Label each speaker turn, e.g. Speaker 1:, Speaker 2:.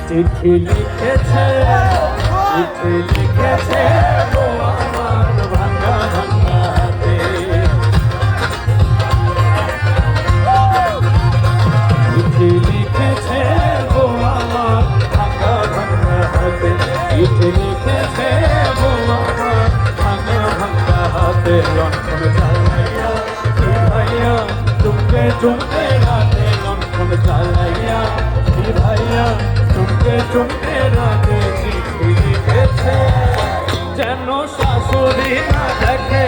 Speaker 1: চিঠি লিখেছে চিঠি লিখেছে ও আমার ভাঙা ভাঙা হাতে চিঠি লিখেছে ও আমার ভাঙা ভাঙা হাতে চিঠি লিখেছে ও আমার ভাঙা ভাঙা হাতে লণ্ঠন জ্বালাইয়া ভাইয়া চুমকে চুমকে রাতে লণ্ঠন জ্বালাইয়া ভাইয়া চুমকে চুমকে রাতে চিঠি লিখেছে যেন শাশুড়ি না দেখে